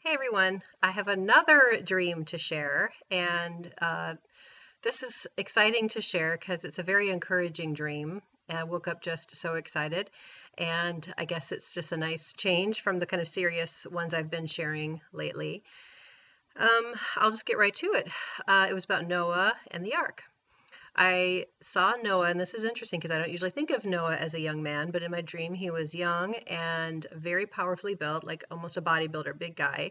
Hey everyone, I have another dream to share, and this is exciting to share because it's a very encouraging dream. And I woke up just so excited, and I guess it's just a nice change from the kind of serious ones I've been sharing lately. I'll just get right to it. It was about Noah and the ark. I saw Noah, and this is interesting because I don't usually think of Noah as a young man, but in my dream he was young and very powerfully built, like almost a bodybuilder, big guy,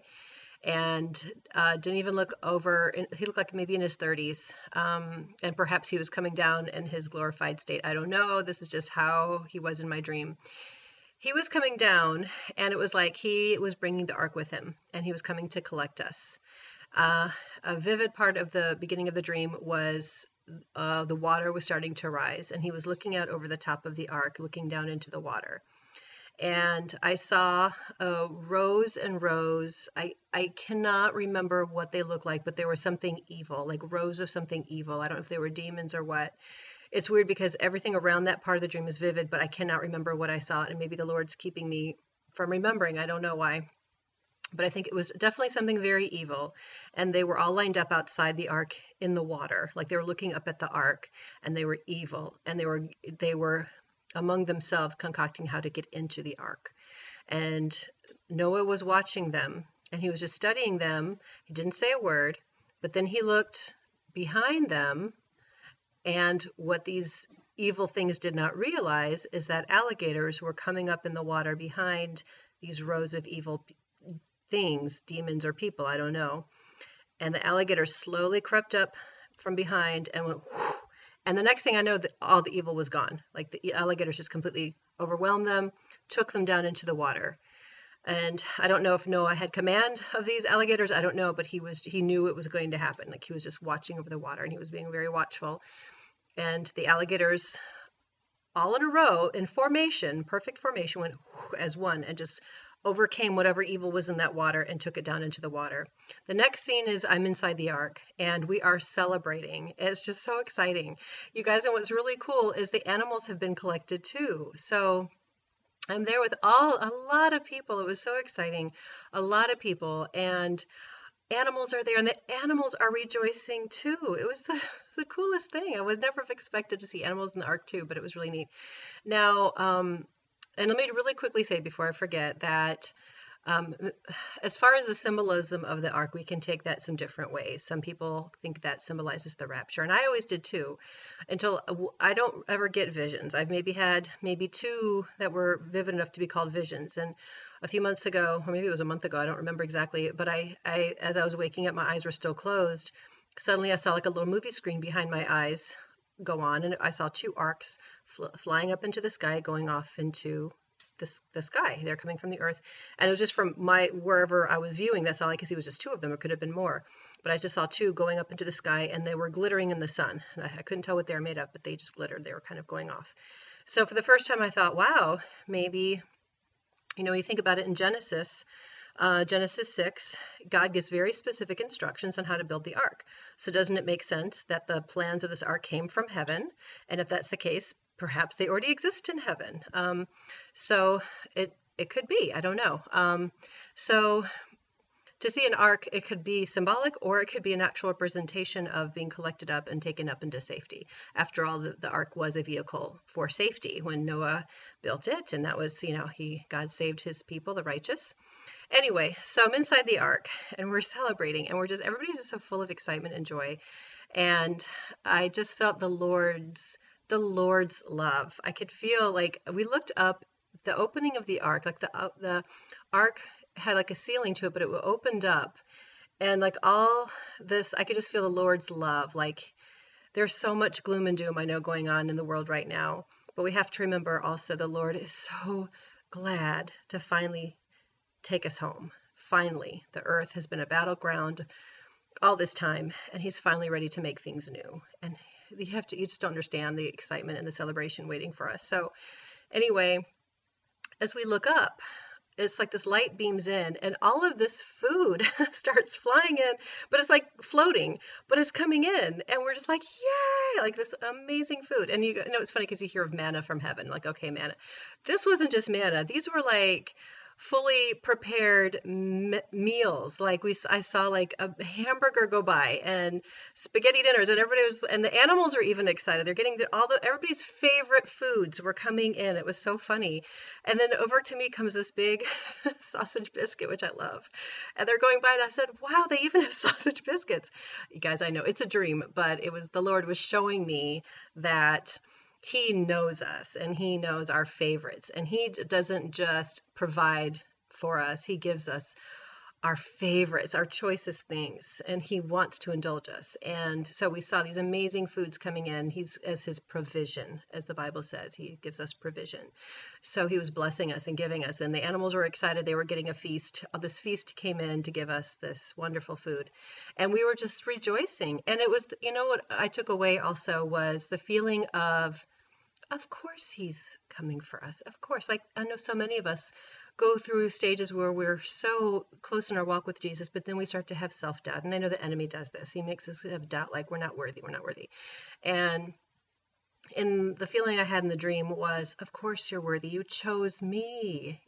and didn't even look over. He looked like maybe in his 30s, and perhaps he was coming down in his glorified state. I don't know. This is just how he was in my dream. He was coming down, and it was like he was bringing the ark with him, and he was coming to collect us. Uh, a vivid part of the beginning of the dream was the water was starting to rise, and he was looking out over the top of the ark, looking down into the water, and I saw rows and rows. I cannot remember what they looked like, but they were something evil, like rows of something evil. I don't know if they were demons or what. It's weird because everything around that part of the dream is vivid, but I cannot remember what I saw, and maybe the Lord's keeping me from remembering. I don't know why. But I think it was definitely something very evil. And they were all lined up outside the ark in the water, like they were looking up at the ark, and they were evil, and they were among themselves concocting how to get into the ark. And Noah was watching them, and he was just studying them. He didn't say a word, but then he looked behind them, and what these evil things did not realize is that alligators were coming up in the water behind these rows of evil things, demons or people, I don't know. And the alligator slowly crept up from behind and went whoosh, and the next thing I know, all the evil was gone. Like the alligators just completely overwhelmed them, took them down into the water. And I don't know if Noah had command of these alligators. I don't know, but he knew it was going to happen. Like he was just watching over the water, and he was being very watchful. And the alligators, all in a row, in formation, perfect formation, went as one and just overcame whatever evil was in that water and took it down into the water. The next scene is I'm inside the ark and we are celebrating. It's just so exciting. You guys, and what's really cool is the animals have been collected too. So I'm there with a lot of people. It was so exciting. A lot of people, and animals are there, and the animals are rejoicing too. It was the coolest thing. I would never have expected to see animals in the ark too, but it was really neat. Now, and let me really quickly say before I forget that um, as far as the symbolism of the ark, we can take that some different ways. Some people think that symbolizes the rapture, and I always did too, until I don't ever get visions. I've maybe had two that were vivid enough to be called visions, and a few months ago, or maybe it was a month ago, I don't remember exactly, but as I was waking up, my eyes were still closed. Suddenly, I saw like a little movie screen behind my eyes go on, and I saw two arcs flying up into the sky, going off into the sky. They're coming from the earth, and it was just from my wherever I was viewing. That's all I could see was just two of them. It could have been more, but I just saw two going up into the sky, and they were glittering in the sun. I couldn't tell what they were made of, but they just glittered. They were kind of going off. So for the first time, I thought, wow, maybe, you think about it in Genesis. Genesis 6, God gives very specific instructions on how to build the ark. So doesn't it make sense that the plans of this ark came from heaven? And if that's the case, perhaps they already exist in heaven. So it could be, I don't know. So to see an ark, it could be symbolic or it could be an actual representation of being collected up and taken up into safety. After all, the ark was a vehicle for safety when Noah built it, and that was, God saved his people, the righteous. Anyway, so I'm inside the ark and we're celebrating, and everybody's just so full of excitement and joy. And I just felt the Lord's love. I could feel like we looked up the opening of the ark, like the ark had like a ceiling to it, but it opened up, and like all this, I could just feel the Lord's love. Like there's so much gloom and doom I know going on in the world right now, but we have to remember also the Lord is so glad to finally take us home. Finally, the earth has been a battleground all this time, and he's finally ready to make things new. And you just don't understand the excitement and the celebration waiting for us. So anyway, as we look up, it's like this light beams in, and all of this food starts flying in, but it's like floating, but it's coming in, and we're just like, yay, like this amazing food. And it's funny because you hear of manna from heaven, like, okay, manna. This wasn't just manna. These were like fully prepared meals. Like I saw like a hamburger go by and spaghetti dinners, and everybody was, and the animals were even excited. They're getting everybody's favorite foods were coming in. It was so funny. And then over to me comes this big sausage biscuit, which I love. And they're going by, and I said, "Wow, they even have sausage biscuits." You guys, I know it's a dream, but it was the Lord was showing me that he knows us and he knows our favorites, and he doesn't just provide for us, he gives us our favorites, our choicest things, and he wants to indulge us. And so we saw these amazing foods coming in. He's as his provision, as the Bible says, he gives us provision. So he was blessing us and giving us, and the animals were excited. They were getting a feast. This feast came in to give us this wonderful food, and we were just rejoicing. And it was, what I took away also was the feeling of course he's coming for us. Of course. Like I know so many of us go through stages where we're so close in our walk with Jesus, but then we start to have self-doubt. And I know the enemy does this. He makes us have doubt, like we're not worthy, we're not worthy. And the feeling I had in the dream was, of course you're worthy. You chose me.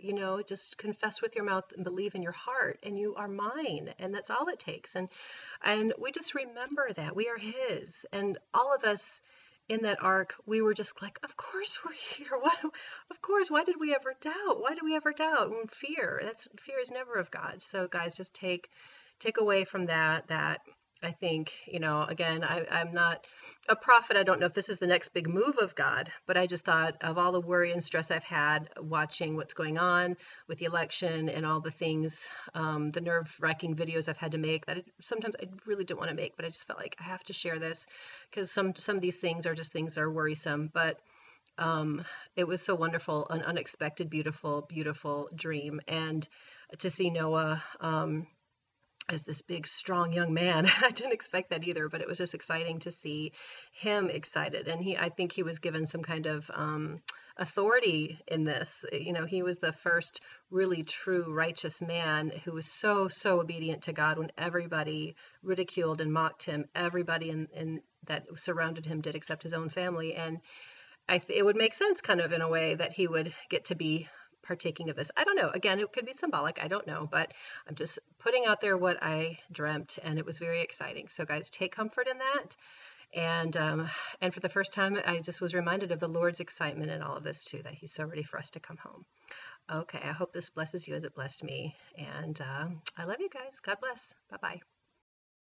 Just confess with your mouth and believe in your heart, and you are mine. And that's all it takes. And we just remember that we are his. And all of us in that ark, we were just like, of course we're here. Of course, why did we ever doubt? Why did we ever doubt? And fear is never of God. So guys, just take away from that I think, again, I'm not a prophet. I don't know if this is the next big move of God, but I just thought of all the worry and stress I've had watching what's going on with the election and all the things, the nerve-wracking videos I've had to make that sometimes I really don't want to make, but I just felt like I have to share this because some of these things are just things that are worrisome. But it was so wonderful, an unexpected, beautiful, beautiful dream. And to see Noah, as this big, strong young man. I didn't expect that either, but it was just exciting to see him excited. And I think he was given some kind of authority in this. He was the first really true righteous man who was so, so obedient to God when everybody ridiculed and mocked him. Everybody in that surrounded him did except his own family. And it would make sense kind of in a way that he would get to be partaking of this. I don't know. Again, it could be symbolic. I don't know, but I'm just putting out there what I dreamt, and it was very exciting. So guys, take comfort in that. And for the first time, I just was reminded of the Lord's excitement in all of this too, that he's so ready for us to come home. Okay, I hope this blesses you as it blessed me. And I love you guys. God bless. Bye-bye.